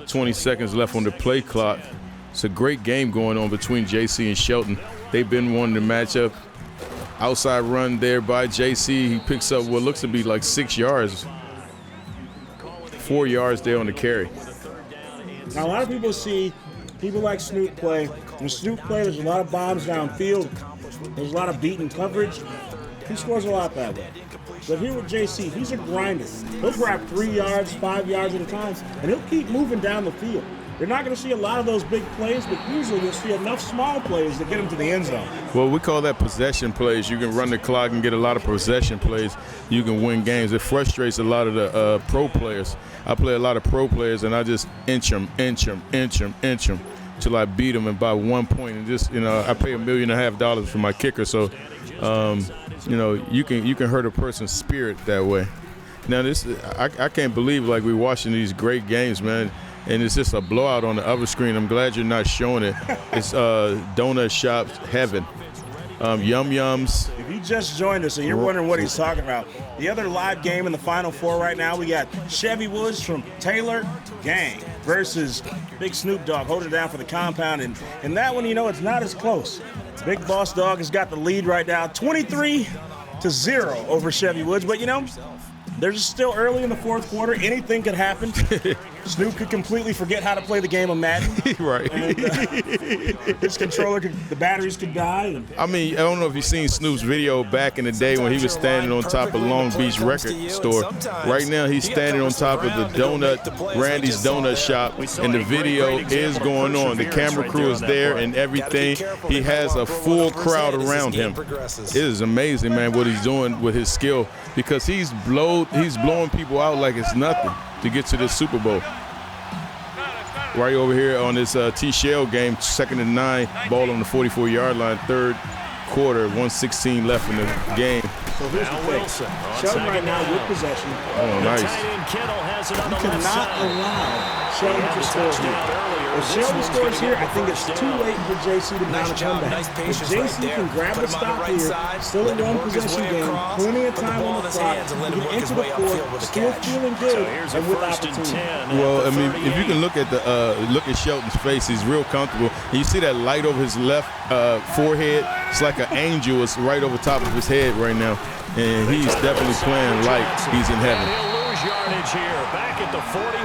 20 seconds left on the play clock. It's a great game going on between JC and Shelton. They've been wanting to match up. Outside run there by JC. He picks up what looks to be like 6 yards. 4 yards there on the carry. Now, a lot of people see people like Snoop play. When Snoop plays, there's a lot of bombs downfield. There's a lot of beaten coverage. He scores a lot that way. But here with JC, he's a grinder. He'll grab 3 yards, 5 yards at a time, and he'll keep moving down the field. You're not going to see a lot of those big plays, but usually you'll see enough small plays to get him to the end zone. Well, we call that possession plays. You can run the clock and get a lot of possession plays. You can win games. It frustrates a lot of the pro players. I play a lot of pro players, and I just inch them till I beat them and by 1 point. And just, I pay $1.5 million for my kicker, so you can hurt a person's spirit that way. Now I can't believe like we're watching these great games, man. And it's just a blowout on the other screen. I'm glad you're not showing it. It's donut shop heaven. Yum Yums. If you just joined us and you're wondering what he's talking about, the other live game in the Final Four right now, we got Chevy Woods from Taylor Gang versus Big Snoop Dogg holding it down for the compound. And that one, it's not as close. Big Boss Dog has got the lead right now, 23-0 over Chevy Woods. But, they're just still early in the fourth quarter. Anything could happen. Snoop could completely forget how to play the game of Madden. Right. And, his controller, the batteries could die. I don't know if you've seen Snoop's video back in the day when he was standing on top of Long Beach Record Store. Right now he's standing on top of the Randy's Donut Shop, and the video is going on. The camera crew is there and everything. He has a full crowd around him. It is amazing, man, what he's doing with his skill, because he's blowing people out like it's nothing to get to this Super Bowl. Right over here on this T-Shell game, 2nd and 9, ball on the 44-yard line, third quarter, 1:16 left in the game. So here's the thing. Shelton right now with possession. Oh, nice. You cannot allow Shelton to score here. If Shelton scores here, I think it's too late for JC to mount a comeback. If JC can grab the stop here, still a one-possession game, plenty of time on the clock, he can enter the fourth, still feeling good, and with opportunity. Well, if you can look at Shelton's face, he's real comfortable. And you see that light over his left forehead? It's like an angel is right over top of his head right now. And he's definitely playing like he's in heaven.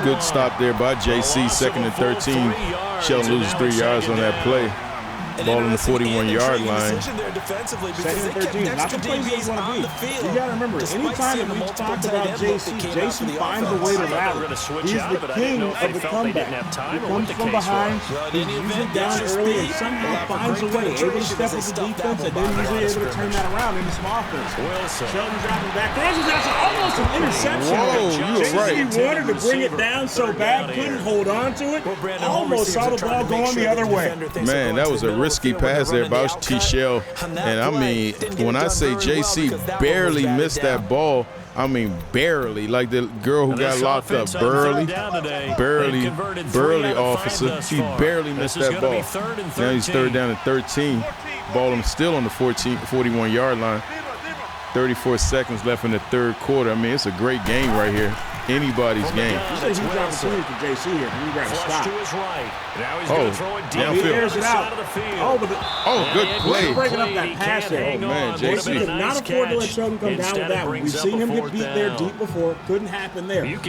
Good stop there by JC, 2nd and 13. Shelton loses 3 yards on that play. Ball on the 41-yard line. 2nd and 13, not the place they want to be. You got to remember, anytime that we talk about JC finds a way to rally. He's the king of the comeback. He comes from behind, he's usually down early, and somehow finds a way, able to step with the defense, and then usually able to turn that around into some offense. Shelton dropping back. That's almost an interception. Whoa, you're right. JC wanted to bring it down so bad, couldn't hold on to it. Almost saw the ball going the other way. Man, that was a risky pass there by T-Shell. And when I say JC barely missed that ball, barely. Like the girl who got locked up, barely officer. He barely missed that ball. Now he's 3rd down and 13. Ball still on the 41-yard line. 34 seconds left in the third quarter. It's a great game right here. Anybody's game. This is a huge opportunity for JC here. He got to stop. Downfield. Good play. Breaking up that pass there. Oh, man, JC could not afford to let Shelton come down with that one. We've seen him get beat there deep before. Couldn't happen there. Now,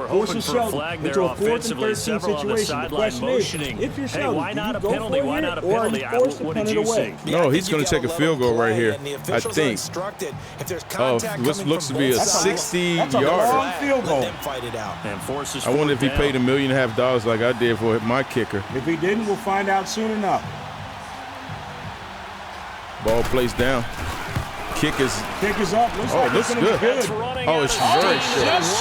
forces Shelton into a 4th and 13 situation. The question is, if you're Shelton, do you go for it here, or are you forced to punt it away? No, he's going to take a field goal right here, I think. What looks to be a 60-yard field goal. I wonder if he paid $1.5 million like I did for my kicker. If he didn't, we'll find out soon enough. Ball placed down. Kick is up. Looks good. It's very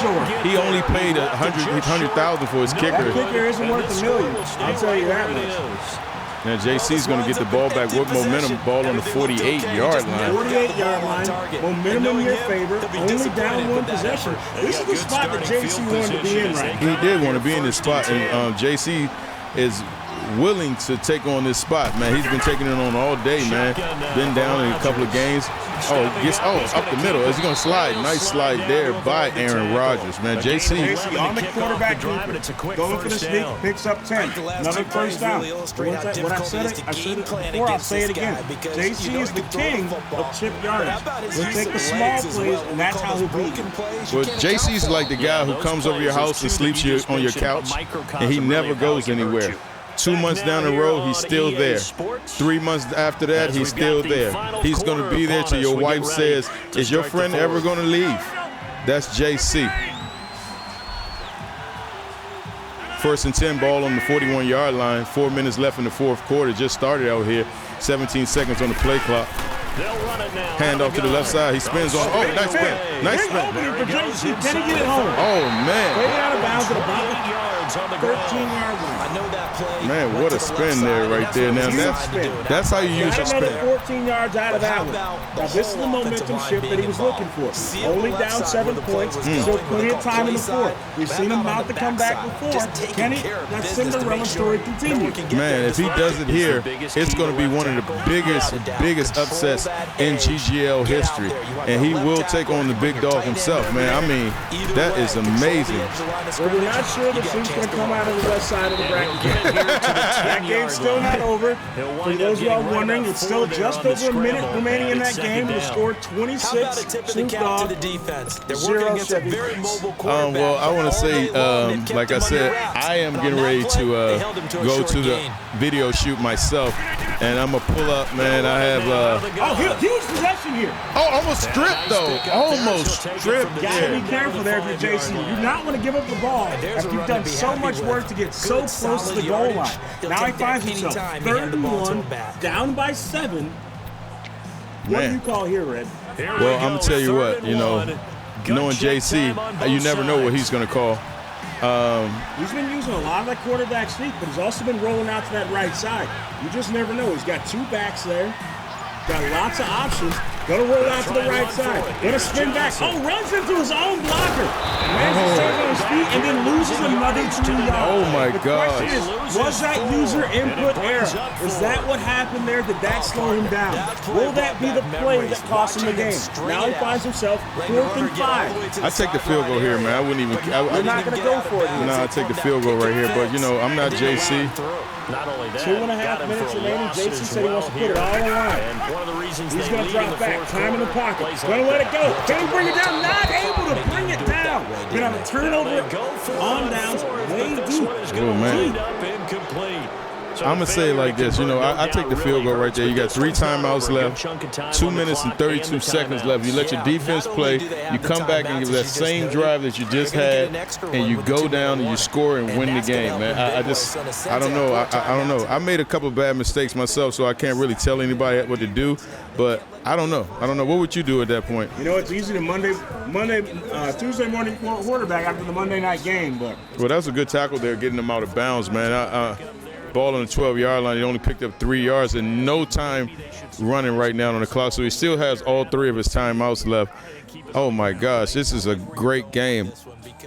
short. He only paid $100,000 for his kicker. That kicker isn't worth $1 million. I'll tell you that much. Now JC's going to get the ball back with momentum. Ball on the 48-yard line. 48-yard line. Momentum in your favor. Only down one possession. This is the spot that JC wanted to be in right now. He did want to be in this spot, and JC is willing to take on this spot, man. He's been taking it on all day, man. Been down in a couple of games. Up the middle. Is he going to slide? Nice slide there by Aaron Rodgers, man. JC on the quarterback going for the sneak, picks up 10. Another first down. When I said it before, I'll say it again. JC is the king of chip yardage. He'll take the small plays, and that's how he'll beat you. Well, JC's like the guy who comes over your house and sleeps on your couch, and he never goes anywhere. 2 months down the road, he's still there. 3 months after that, he's still there. He's going to be there till your wife says, is your friend ever going to leave? That's JC. First and 10, ball on the 41-yard line. 4 minutes left in the fourth quarter. Just started out here. 17 seconds on the play clock. Hand off to the left side. He spins on. Oh, nice spin. Nice spin. Can he get it home? Oh, man. Take it out of bounds at about 13-yard line. Man, what a spin there right there. Now, that's how you use your spin. Another 14 yards out of that one. Now, this is the momentum shift that he was looking for. Only down 7 points, so plenty of time in the fourth. We've seen him about to come back before. Can he? That Cinderella story continues. Man, if he does it here, it's going to be one of the biggest upsets in GGL history. And he will take on the big dog himself, man. I mean, that is amazing. Well, we're not sure that Snoop's going to come out of the west side of the bracket. That game's still not over. For those of y'all wondering, it's still just over a minute remaining in that game. The score 26, Snoop Dogg, 0 Chevy. Well, I want to say, like I said, I am getting ready to go to the video shoot myself, and I'm going to pull up, man. I have... huge possession here. Oh, almost stripped, though. Almost stripped. You got to be careful there if you're JC. You do not want to give up the ball after you've done so much work to get so close to the goal line. Now he finds himself 3rd and 1, down by 7. What do you call here, Red? Well, I'm going to tell you what, knowing JC, you never know what he's going to call. He's been using a lot of that quarterback sneak, but he's also been rolling out to that right side. You just never know. He's got 2 backs there. Got lots of options. Gonna roll out to the right side. Gonna spin back. Oh, runs into his own blocker. Manages to stay on his feet and then loses another 2 yards. Oh my gosh. The question is, was that user input error? Is that what happened there? Did that slow him down? Will that be the play that cost him the game? Now he finds himself 4th and 5. I take the field goal here, man. I wouldn't even. You're not gonna go for it. No, I take the field goal right here. But I'm not JC. Not only that, 2.5 minutes remaining. JC said he wants to put it all on the line. He's going to drop back. Time in the pocket. Going to let it go. Can he bring it down? Not able to bring it down. Going to have a turnover on downs. Way deep. Oh, man. I'm going to say it like this. I take the field goal right there. You got 3 timeouts left, 2 minutes and 32 seconds left. You let your defense play. You come back and give that same drive that you just had, and you go down and you score and win the game, man. I don't know. I don't know. I made a couple of bad mistakes myself, so I can't really tell anybody what to do. But I don't know. What would you do at that point? It's easy to Tuesday morning quarterback after the Monday night game. But well, that was a good tackle there, getting them out of bounds, man. Ball on the 12-yard line. He only picked up 3 yards and no time running right now on the clock. So he still has all 3 of his timeouts left. Oh, my gosh. This is a great game.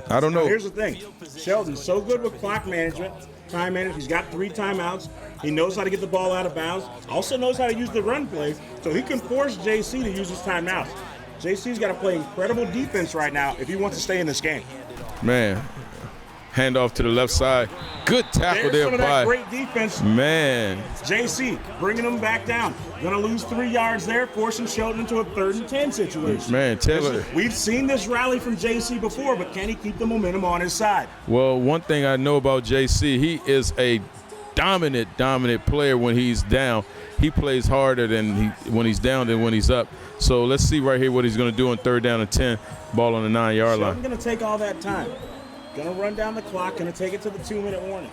I don't know. Here's the thing. Shelton's so good with clock management, time management. He's got 3 timeouts. He knows how to get the ball out of bounds. Also knows how to use the run play. So he can force JC to use his timeouts. JC's got to play incredible defense right now if he wants to stay in this game. Man. Hand off to the left side. Good tackle there by. Great defense. Man. JC bringing him back down. Going to lose 3 yards there, forcing Shelton into a 3rd and 10 situation. Man, Taylor. We've seen this rally from JC before, but can he keep the momentum on his side? Well, one thing I know about JC, he is a dominant player when he's down. He plays harder when he's down than when he's up. So let's see right here what he's going to do on 3rd down and 10. Ball on the 9-yard line. Shelton's going to take all that time. Going to run down the clock, going to take it to the 2-minute warning.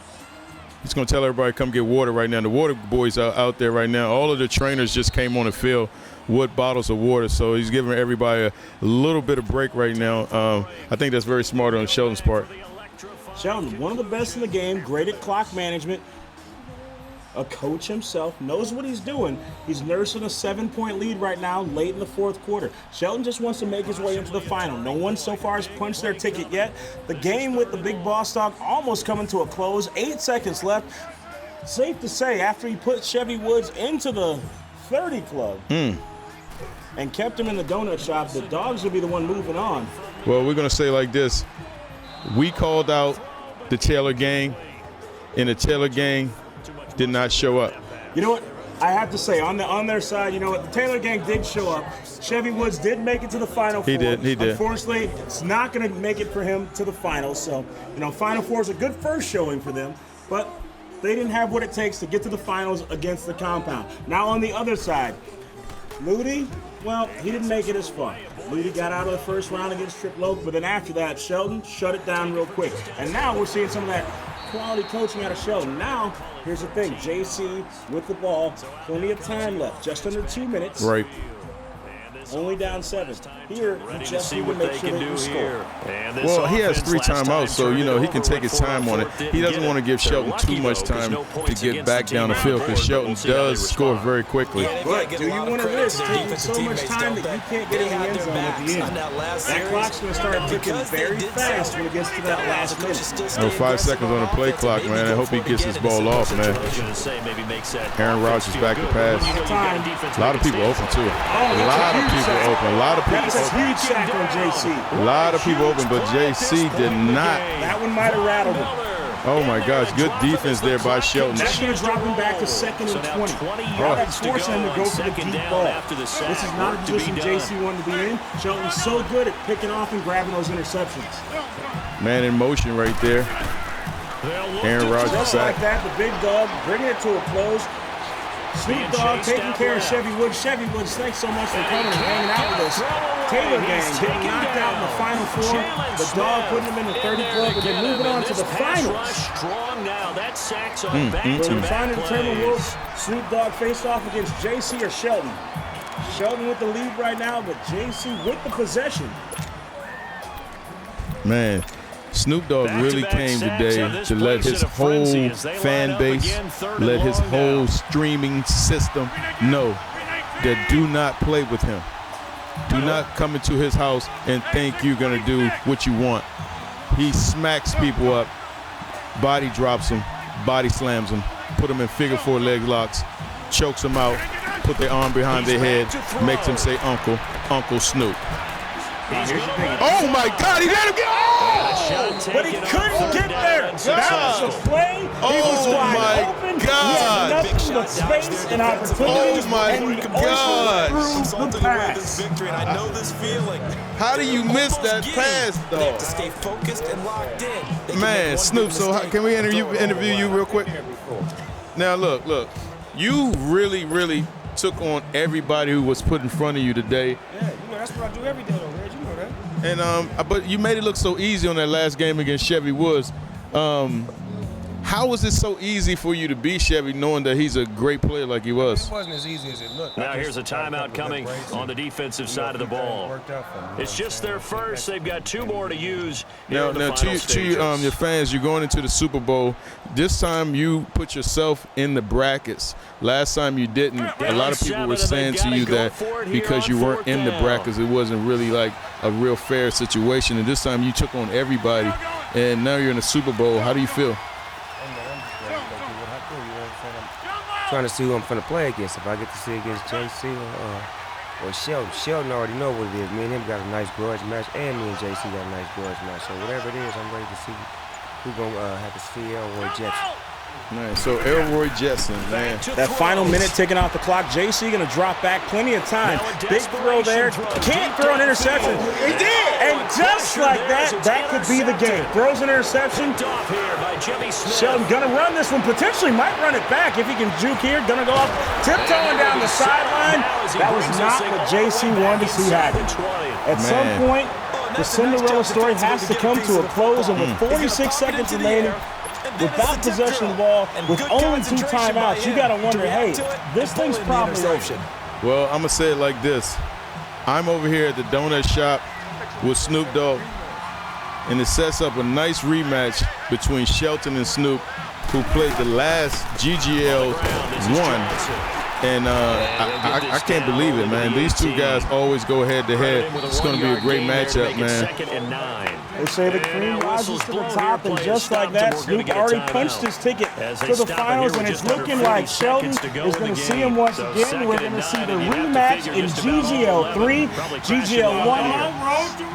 He's going to tell everybody come get water right now. The water boys are out there right now. All of the trainers just came on the field with bottles of water, so he's giving everybody a little bit of break right now. I think that's very smart on Shelton's part. Shelton, one of the best in the game, great at clock management. a coach himself, knows what he's doing. He's nursing a 7-point lead right now, late in the fourth quarter. Shelton just wants to make his way into the final. No one so far has punched their ticket yet. The game with the Big Boss Dog almost coming to a close. 8 seconds left. Safe to say, after he put Chevy Woods into the 30 club and kept him in the donut shop, the Dogs will be the one moving on. Well, we're going to say like this. We called out the Taylor gang, and the Taylor gang did not show up. You know what? I have to say, on their side, you know what? The Taylor gang did show up. Chevy Woods did make it to the Final Four. He did. Unfortunately, it's not going to make it for him to the finals. So, you know, Final Four is a good first showing for them. But they didn't have what it takes to get to the finals against the compound. Now on the other side, Loody, well, he didn't make it as far. Loody got out of the first round against Triple Oak, but then after that, Shelton shut it down real quick. And now we're seeing some of that quality coaching out of Shelton. Now, here's the thing, JC with the ball, plenty of time left, just under 2 minutes. Right. Only down 7. Here, you just need to make sure that you score. Well, he has 3 timeouts, so, you know, he can take his time on it. He doesn't want to give Shelton too much time to get back down the field because Shelton does score very quickly. But do you want to risk taking so much time that you can't get in the end zone at the end? That clock's going to start ticking very fast when it gets to that last minute. No, 5 seconds on the play clock, man. I hope he gets his ball off, man. Aaron Rodgers back to pass. A lot of people open, too. A lot of people open. A lot of people open. That's a huge sack on JC. A lot of people open, but JC did not. That one might have rattled him. Oh, my gosh. Good defense there by Shelton. That's going to drop him back to 2nd and 20. Now that's forcing him to go for the deep ball. This is not a position JC wanted to be in. Shelton's so good at picking off and grabbing those interceptions. Man in motion right there. Aaron Rodgers just sack. like that, the big dog bringing it to a close. Snoop Dogg taking care of Chevy Woods. Chevy Woods, thanks so much for coming and hanging out with us. Taylor gang getting knocked out in the Final Four. The Dog putting him in the 30 club, but then moving on to the finals. We're trying to determine will Snoop Dogg face off against JC or Shelton. Shelton with the lead right now, but JC with the possession. Man, Snoop Dogg really came today to let his whole fan base, let his whole streaming system know that do not play with him. Do not come into his house and think you're going to do what you want. He smacks people up, body drops them, body slams them, put them in figure 4 leg locks, chokes them out, put their arm behind their head, makes them say Uncle Snoop. Oh my God, he let him get but he couldn't get there. That was a play. He was wide open. God. He had nothing but space and opportunity. Oh my God. Threw the pass. How do you miss that pass, though? Man, Snoop, so can we interview you real quick? Now, look. You really took on everybody who was put in front of you today. Yeah, that's what I do every day, though, Reg. You know that. And but you made it look so easy on that last game against Chevy Woods. How was it so easy for you to beat Chevy, knowing that he's a great player like he was? It wasn't as easy as it looked. Now here's a timeout coming on the defensive side of the ball. It's just their first. They've got 2 more to use. Now to your fans, you're going into the Super Bowl. This time you put yourself in the brackets. Last time you didn't. A lot of people were saying to you that because you weren't in the brackets, it wasn't really like a real fair situation. And this time you took on everybody, and now you're in the Super Bowl. How do you feel? Trying to see who I'm finna play against. If I get to see against JC or Shelton. Shelton already know what it is. Me and him got a nice grudge match, and me and JC got a nice grudge match. So whatever it is, I'm ready to see who's gonna have to see Elroy Jetson. Man, so Elroy Jetson, man. That final minute ticking off the clock. JC going to drop back, plenty of time. Big throw there. Can't throw an interception. He did! And just like that, that could be the game. Throws an interception. Shelton going to run this one. Potentially might run it back if he can juke here. Going to go up, tiptoeing down the sideline. That was not what JC wanted to see happen. At some point, the Cinderella story has to come to a close, and with 46 seconds remaining, without possession of the ball, with only 2 timeouts, you got to wonder, hey, this thing's probably over. Well, I'm going to say it like this. I'm over here at the donut shop with Snoop Dogg, and it sets up a nice rematch between Shelton and Snoop who played the last GGL I. And I can't believe it, man. These two guys always go head-to-head. It's going to be a great matchup, man. They say the cream rises to the top, and just like that, Snoop already punched his ticket to the finals, and it's looking like Shelton is going to see him once again. We're going to see the rematch in GGL III, GGL I.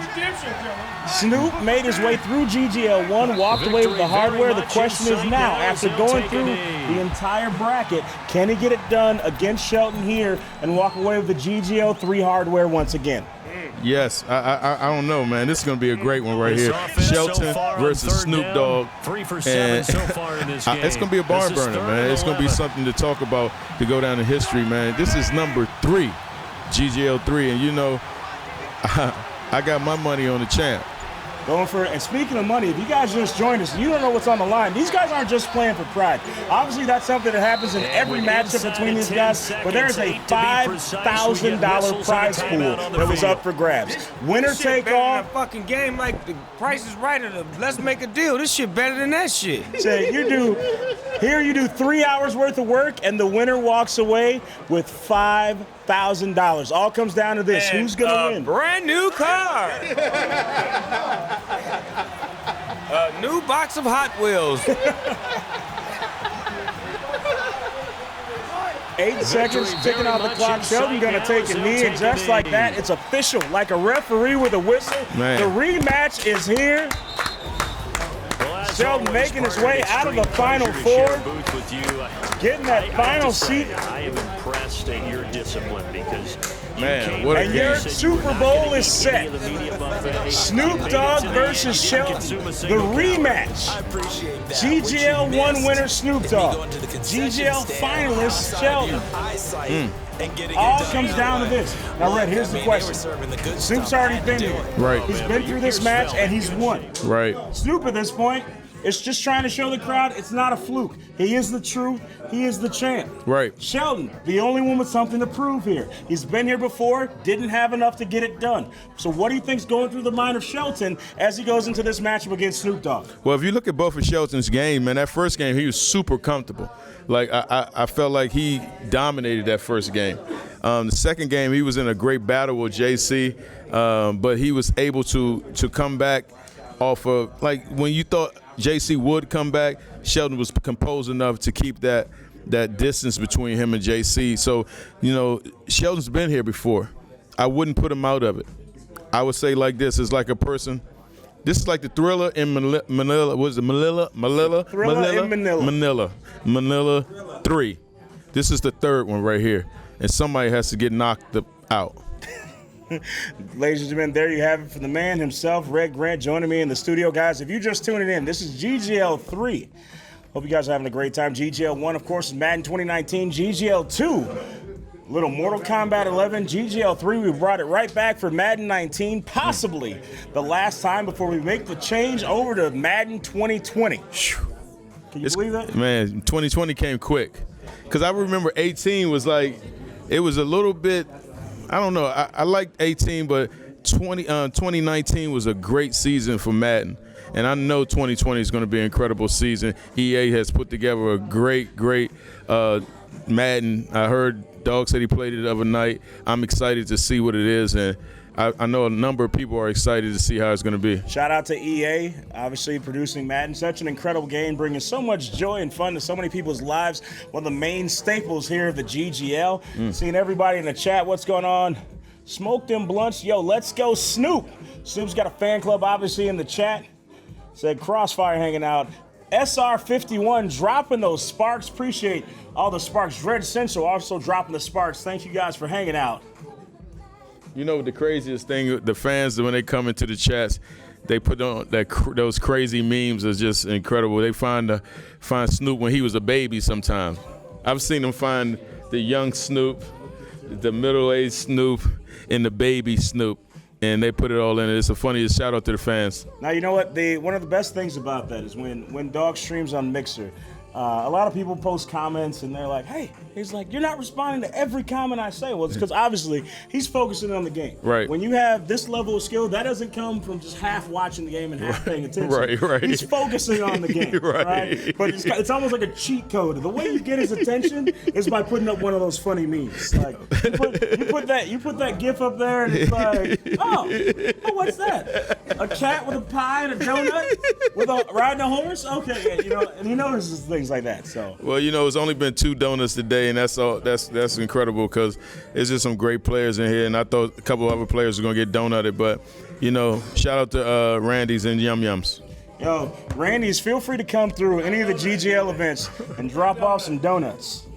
Snoop made his way through GGL I, walked away with the hardware. The question is now, after going through the entire bracket, can he get it done against Shelton here and walk away with the GGL III hardware once again? Yes, I don't know, man. This is going to be a great one right here. Shelton versus Snoop Dogg. 3 for 7 so far in this game. It's going to be a barn burner, man. It's going to be something to talk about, to go down in history, man. This is number 3, GGL III, and you know, I got my money on the champ. Going for it. And speaking of money, if you guys just joined us, you don't know what's on the line. These guys aren't just playing for pride. Obviously, that's something that happens in every matchup between these guys. But there's a $5,000 prize pool that was up for grabs. Winner take all. A fucking game like the Price is Right, or Let's Make a Deal. This shit better than that shit. So you do 3 hours worth of work, and the winner walks away with $5,000. All comes down to this: who's gonna win? Brand new car. A new box of Hot Wheels. 8 seconds ticking off the clock. Shelton gonna take a knee, and just like that, it's official, like a referee with a whistle. Man. The rematch is here. Shelton making his way out of the Final Four, getting that final seat. I am impressed at your discipline because Man, what a And game. your Super Bowl is set. Snoop Dogg versus Shelton. The rematch. GGL I winner Snoop Dogg. GGL finalist Shelton. All comes down to this. Now, Red, here's the question. Snoop's already been here. Right. He's been through this match, and he's won. Right. Snoop at this point is just trying to show the crowd it's not a fluke. He is the truth. He is the champ. Right. Shelton, the only one with something to prove here. He's been here before, didn't have enough to get it done. So what do you think's going through the mind of Shelton as he goes into this matchup against Snoop Dogg? Well, if you look at both of Shelton's game, man, that first game, he was super comfortable. Like, I felt like he dominated that first game. The second game, he was in a great battle with JC, but he was able to come back off of, like, when you thought JC would come back, Shelton was composed enough to keep that distance between him and JC. So, you know, Shelton's been here before. I wouldn't put him out of it. I would say like this, it's like a person. This is like the Thriller in Manila. What is it? Manila? Thriller in Manila. Manila 3. This is the third one right here. And somebody has to get knocked out. Ladies and gentlemen, there you have it for the man himself, Red Grant, joining me in the studio. Guys, if you're just tuning in, this is GGL 3. Hope you guys are having a great time. GGL 1, of course, is Madden 2019. GGL 2, little Mortal Kombat 11. GGL 3, we brought it right back for Madden 19, possibly the last time before we make the change over to Madden 2020. Can you believe that? Man, 2020 came quick. Because I remember 18 was like, it was a little bit, I don't know. I liked 18, but 2019 was a great season for Madden. And I know 2020 is going to be an incredible season. EA has put together a great Madden. I heard Dog said he played it the other night. I'm excited to see what it is, and I know a number of people are excited to see how it's going to be. Shout out to EA, obviously producing Madden. Such an incredible game, bringing so much joy and fun to so many people's lives. One of the main staples here of the GGL. Seeing everybody in the chat, what's going on? Smoke them blunts. Yo, let's go Snoop. Snoop's got a fan club, obviously, in the chat. Said Crossfire hanging out. SR51 dropping those sparks. Appreciate all the sparks. Red Central also dropping the sparks. Thank you guys for hanging out. You know the craziest thing, the fans, when they come into the chats, they put on those crazy memes are just incredible. They find Snoop when he was a baby sometimes. I've seen them find the young Snoop, the middle-aged Snoop, and the baby Snoop. And they put it all in it. It's the funniest shout out to the fans. Now, you know what? One of the best things about that is when Dog streams on Mixer, a lot of people post comments and they're like, hey, he's like, you're not responding to every comment I say. Well, it's because obviously he's focusing on the game. Right. When you have this level of skill, that doesn't come from just half watching the game and half paying attention. Right. He's focusing on the game. right. But it's almost like a cheat code. The way you get his attention is by putting up one of those funny memes. Like you put that GIF up there and it's like, oh, what's that? A cat with a pie and a donut riding a horse? Okay, and he notices things like that. So well, it's only been 2 donuts today, and that's all. That's incredible because it's just some great players in here, and I thought a couple of other players were gonna get donutted, but shout out to Randy's and Yum Yums. Yo, Randy's, feel free to come through any of the GGL events and drop off some donuts.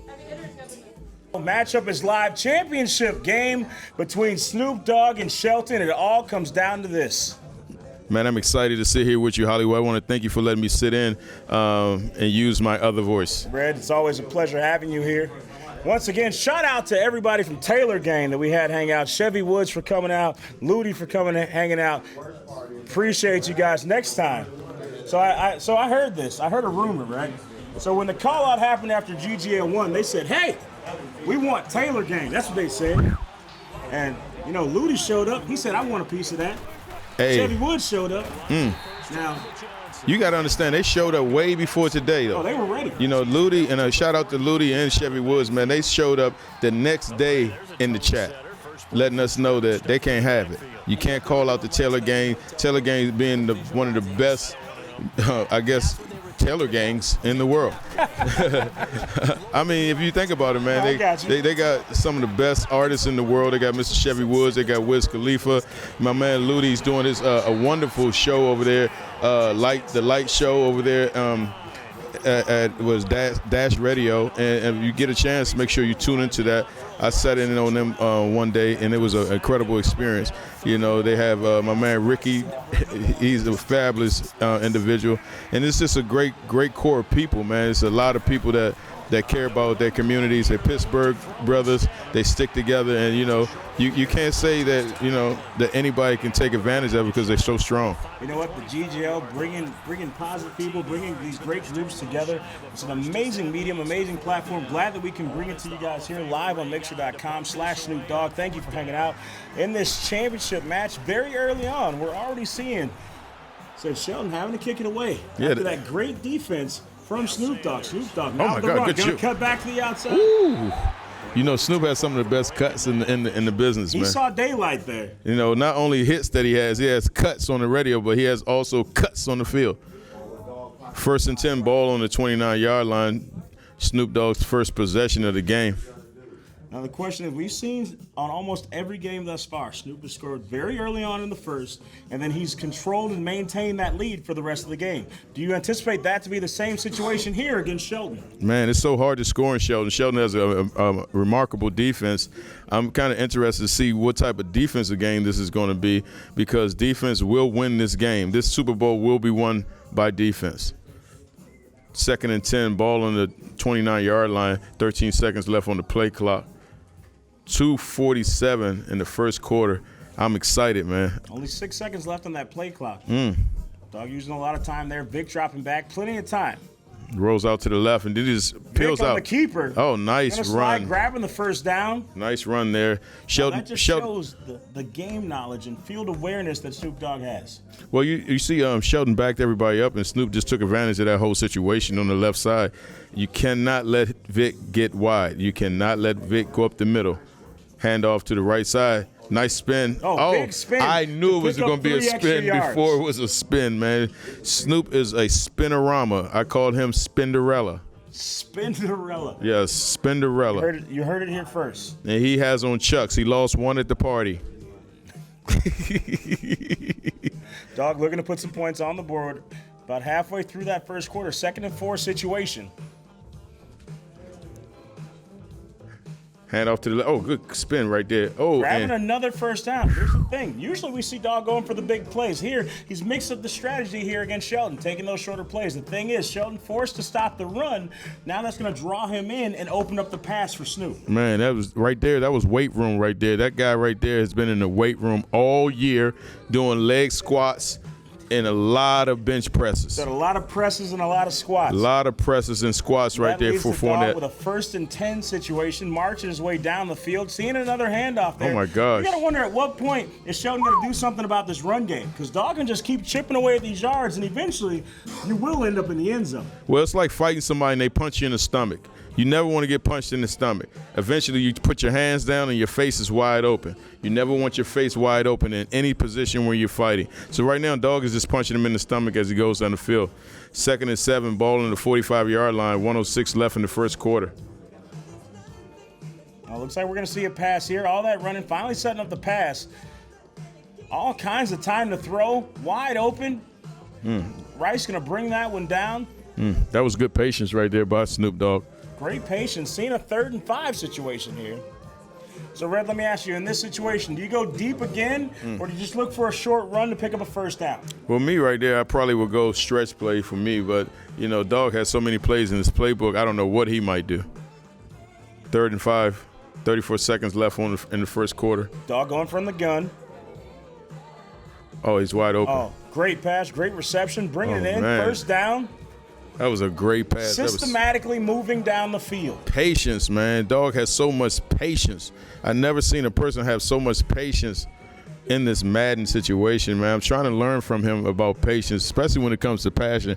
Matchup is live. Championship game between Snoop Dogg and Shelton. It all comes down to this. Man, I'm excited to sit here with you, Hollywood. I want to thank you for letting me sit in and use my other voice. Red, it's always a pleasure having you here. Once again, shout out to everybody from Taylor Gang that we had hang out. Chevy Woods for coming out. Loody for hanging out. Appreciate you guys. Next time. So I heard this. I heard a rumor, right? So when the call-out happened after GGL 1, they said, hey, we want Taylor Gang. That's what they said. And, Loody showed up. He said, I want a piece of that. Hey. Chevy Woods showed up. Now, you got to understand, they showed up way before today, though. Oh, they were ready. Loody, and a shout out to Loody and Chevy Woods, man. They showed up the next day in the chat, letting us know that they can't have it. You can't call out the Taylor Gang. Taylor Gang being one of the best, Taylor gangs in the world. I mean, if you think about it, man, they got some of the best artists in the world. They got Mr. Chevy Woods. They got Wiz Khalifa. My man Ludy's doing his a wonderful show over there, the light show over there. Was Dash Radio, and if you get a chance, make sure you tune into that. I sat in on them one day, and it was an incredible experience. They have my man Ricky. He's a fabulous individual, and it's just a great core of people, man. It's a lot of people that care about their communities. They're Pittsburgh brothers. They stick together, and you can't say that that anybody can take advantage of it because they're so strong. You know what? The GGL bringing positive people, bringing these great groups together. It's an amazing medium, amazing platform. Glad that we can bring it to you guys here live on Mixer.com/Snoop Dogg. Thank you for hanging out in this championship match. Very early on, we're already seeing Shelton having to kick it away after that great defense from Snoop Dogg. Snoop Dogg. Now oh my God! Gonna cut back to the outside. Ooh. Snoop has some of the best cuts in the business, man. He saw daylight there. Not only hits that he has cuts on the radio, but he has also cuts on the field. 1st and 10, ball on the 29-yard line. Snoop Dogg's first possession of the game. Now the question is, we've seen on almost every game thus far, Snoop has scored very early on in the first, and then he's controlled and maintained that lead for the rest of the game. Do you anticipate that to be the same situation here against Shelton? Man, it's so hard to score in Shelton. Shelton has a remarkable defense. I'm kind of interested to see what type of defensive game this is going to be, because defense will win this game. This Super Bowl will be won by defense. 2nd and 10, ball on the 29-yard line, 13 seconds left on the play clock. 2:47 in the first quarter. I'm excited, man. Only 6 seconds left on that play clock. Dog using a lot of time there. Vic dropping back. Plenty of time. Rolls out to the left and then just peels Vic on out. The keeper. Oh, nice run. Grabbing the first down. Nice run there. Shelton. That just shows the game knowledge and field awareness that Snoop Dogg has. Well, you see Shelton backed everybody up, and Snoop just took advantage of that whole situation on the left side. You cannot let Vic get wide. You cannot let Vic go up the middle. Hand off to the right side. Nice spin. Big spin. I knew it was going to be a spin before it was a spin, man. Snoop is a spinorama. I called him Spinderella. Spinderella. Yes, Spinderella. You heard it here first. And he has on Chucks. He lost one at the party. Dog looking to put some points on the board. About halfway through that first quarter. 2nd and 4 situation. Hand off to the left. Oh, good spin right there. Oh, grabbing another first down. Here's the thing. Usually we see Dog going for the big plays. Here, he's mixed up the strategy here against Shelton, taking those shorter plays. The thing is, Shelton forced to stop the run. Now that's going to draw him in and open up the pass for Snoop. Man, that was right there. That was weight room right there. That guy right there has been in the weight room all year doing leg squats, and a lot of bench presses. Got a lot of presses and a lot of squats. A lot of presses and squats right there for Fournette. With a 1st and 10 situation, marching his way down the field, seeing another handoff there. Oh, my gosh. You got to wonder at what point is Shelton going to do something about this run game? Because Dog can just keep chipping away at these yards, and eventually you will end up in the end zone. Well, it's like fighting somebody and they punch you in the stomach. You never want to get punched in the stomach. Eventually, you put your hands down and your face is wide open. You never want your face wide open in any position where you're fighting. So right now, Dog is just punching him in the stomach as he goes down the field. 2nd and 7, ball on the 45-yard line, 1:06 left in the first quarter. Well, looks like we're going to see a pass here. All that running, finally setting up the pass. All kinds of time to throw, wide open. Rice going to bring that one down. That was good patience right there by Snoop Dogg. Great patience, seeing a 3rd and 5 situation here. So, Red, let me ask you, in this situation, do you go deep again, or do you just look for a short run to pick up a 1st down? Well, me right there, I probably would go stretch play for me, but, you know, Dog has so many plays in his playbook, I don't know what he might do. 3rd and 5, 34 seconds left in the first quarter. Dog going from the gun. Oh, he's wide open. Oh, great pass, great reception, bringing it in, man. 1st down. That was a great pass. Systematically moving down the field. Patience, man. Dog has so much patience. I've never seen a person have so much patience in this Madden situation, man. I'm trying to learn from him about patience, especially when it comes to passing.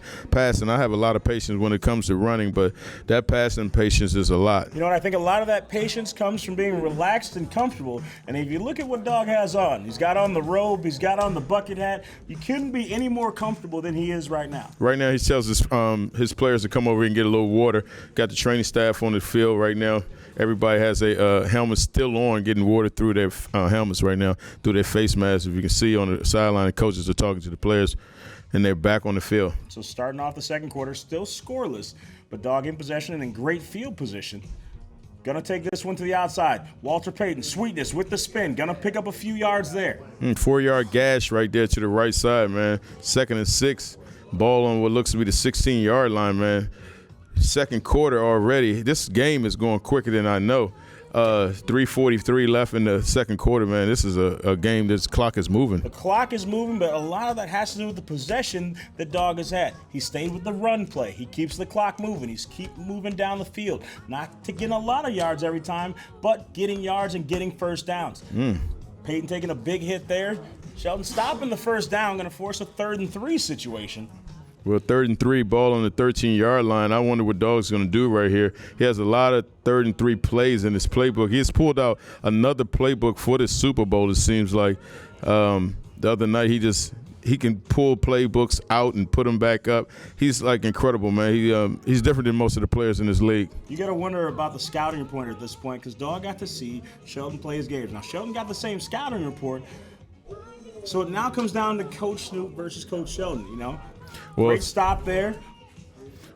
I have a lot of patience when it comes to running, but that passing patience is a lot. You know what? I think a lot of that patience comes from being relaxed and comfortable. And if you look at what Dog has on, he's got on the robe, he's got on the bucket hat. You couldn't be any more comfortable than he is right now. Right now, he tells his players to come over and get a little water. Got the training staff on the field right now. Everybody has a helmet still on, getting water through their helmets right now, through their face masks. If you can see on the sideline, the coaches are talking to the players, and they're back on the field. So starting off the second quarter, still scoreless, but Dog in possession and in great field position. Gonna take this one to the outside. Walter Payton, sweetness with the spin. Gonna pick up a few yards there. 4-yard gash right there to the right side, man. 2nd and 6. Ball on what looks to be the 16-yard line, man. Second quarter already. This game is going quicker than I know. 3:43 left in the second quarter, man. This is a game this clock is moving. The clock is moving, but a lot of that has to do with the possession that Dog has had. He stayed with the run play. He keeps the clock moving. He's keep moving down the field. Not to get a lot of yards every time, but getting yards and getting 1st downs. Peyton taking a big hit there. Shelton stopping the 1st down, going to force a 3rd and 3 situation. Well, 3rd and 3, ball on the 13-yard line. I wonder what Dog's going to do right here. He has a lot of 3rd and 3 plays in his playbook. He has pulled out another playbook for this Super Bowl, it seems like. The other night, he can pull playbooks out and put them back up. He's, like, incredible, man. He's different than most of the players in this league. You got to wonder about the scouting report at this point, because Dog got to see Shelton play his games. Now, Shelton got the same scouting report, so it now comes down to Coach Snoop versus Coach Shelton, you know? Well, great stop there.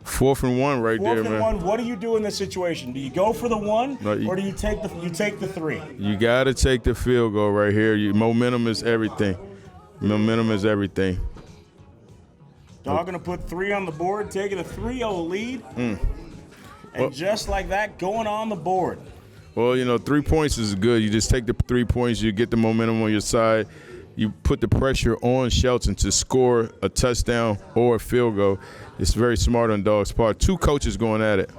4th and 1 right there, man. 4th and 1. What do you do in this situation? Do you go for the 1, or do you take the 3? You got to take the field goal right here. Momentum is everything. Momentum is everything. Dog going to put 3 on the board, taking a 3-0 lead. And just like that, going on the board. Well, you know, 3 points is good. You just take the 3 points, you get the momentum on your side. You put the pressure on Shelton to score a touchdown or a field goal. It's very smart on Dog's part. 2 coaches going at it.